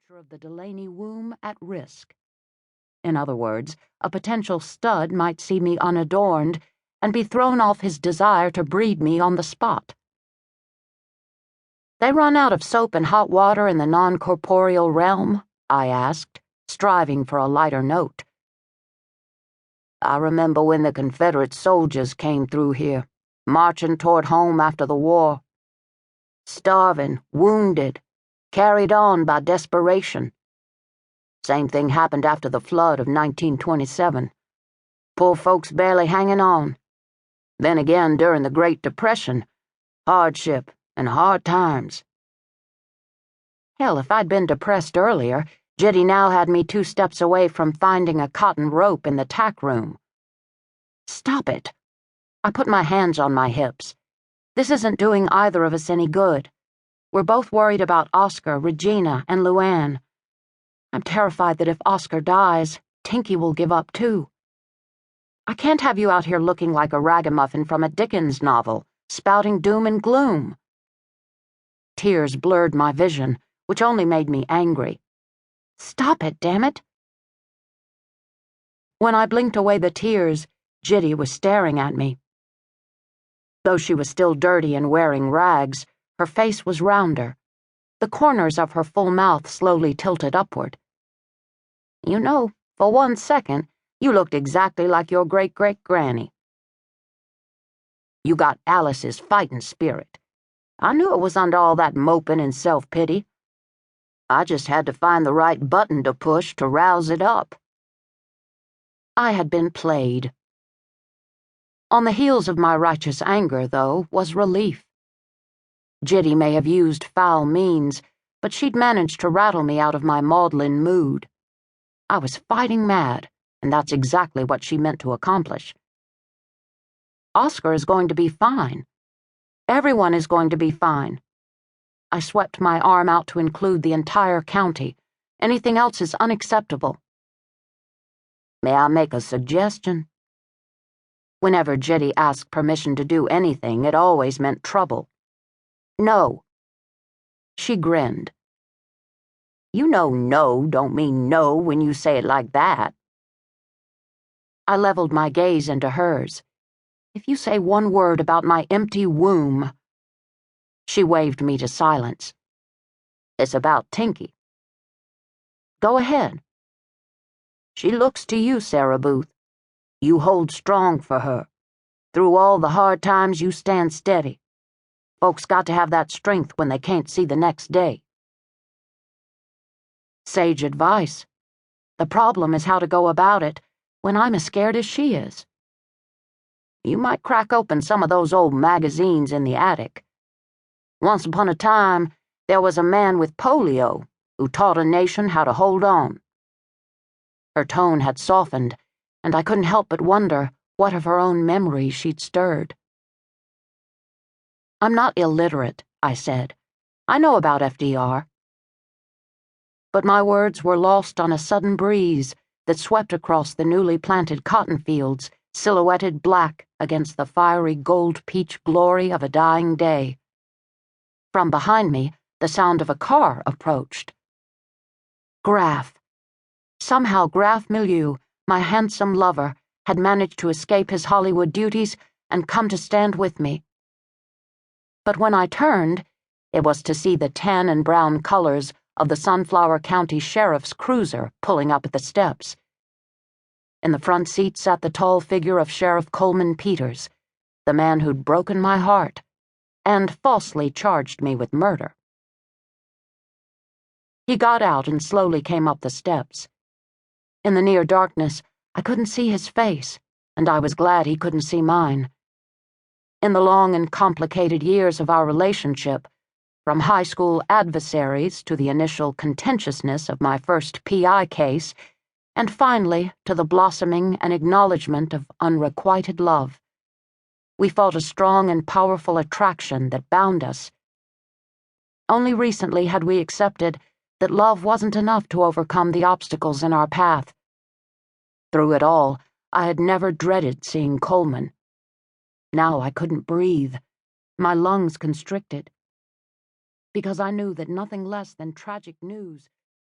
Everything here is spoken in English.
future of the Delaney womb at risk. In other words, a potential stud might see me unadorned and be thrown off his desire to breed me on the spot. "They run out of soap and hot water in the non-corporeal realm?" I asked, striving for a lighter note. "I remember when the Confederate soldiers came through here, marching toward home after the war. Starving, wounded, carried on by desperation. Same thing happened after the flood of 1927. Poor folks barely hanging on. Then again during the Great Depression, hardship and hard times. Hell, if I'd been depressed earlier, Jitty now had me 2 steps away from finding a cotton rope in the tack room. Stop it. I put my hands on my hips. This isn't doing either of us any good. We're both worried about Oscar, Regina, and Luann. I'm terrified that if Oscar dies, Tinkie will give up too. I can't have you out here looking like a ragamuffin from a Dickens novel, spouting doom and gloom." Tears blurred my vision, which only made me angry. "Stop it, damn it!" When I blinked away the tears, Jitty was staring at me. Though she was still dirty and wearing rags, her face was rounder. The corners of her full mouth slowly tilted upward. "You know, for 1 second, you looked exactly like your great-great-granny. You got Alice's fighting spirit. I knew it was under all that moping and self-pity. I just had to find the right button to push to rouse it up." I had been played. On the heels of my righteous anger, though, was relief. Jitty may have used foul means, but she'd managed to rattle me out of my maudlin mood. I was fighting mad, and that's exactly what she meant to accomplish. Oscar is going to be fine. Everyone is going to be fine. I swept my arm out to include the entire county. Anything else is unacceptable. "May I make a suggestion?" Whenever Jitty asked permission to do anything, it always meant trouble. "No." She grinned. "You know no don't mean no when you say it like that." I leveled my gaze into hers. "If you say one word about my empty womb—" She waved me to silence. "It's about Tinkie." "Go ahead." "She looks to you, Sarah Booth. You hold strong for her. Through all the hard times you stand steady. Folks got to have that strength when they can't see the next day." Sage advice. The problem is how to go about it when I'm as scared as she is. You might crack open some of those old magazines in the attic. Once upon a time, there was a man with polio who taught a nation how to hold on. Her tone had softened, and I couldn't help but wonder what of her own memories she'd stirred. "I'm not illiterate," I said. "I know about FDR." But my words were lost on a sudden breeze that swept across the newly planted cotton fields, silhouetted black against the fiery gold-peach glory of a dying day. From behind me, the sound of a car approached. Graf. Somehow Graf Milieu, my handsome lover, had managed to escape his Hollywood duties and come to stand with me. But when I turned, it was to see the tan and brown colors of the Sunflower County Sheriff's cruiser pulling up at the steps. In the front seat sat the tall figure of Sheriff Coleman Peters, the man who'd broken my heart and falsely charged me with murder. He got out and slowly came up the steps. In the near darkness, I couldn't see his face, and I was glad he couldn't see mine. In the long and complicated years of our relationship, from high school adversaries to the initial contentiousness of my first PI case, and finally to the blossoming and acknowledgement of unrequited love, we felt a strong and powerful attraction that bound us. Only recently had we accepted that love wasn't enough to overcome the obstacles in our path. Through it all, I had never dreaded seeing Coleman. Now I couldn't breathe, my lungs constricted, because I knew that nothing less than tragic news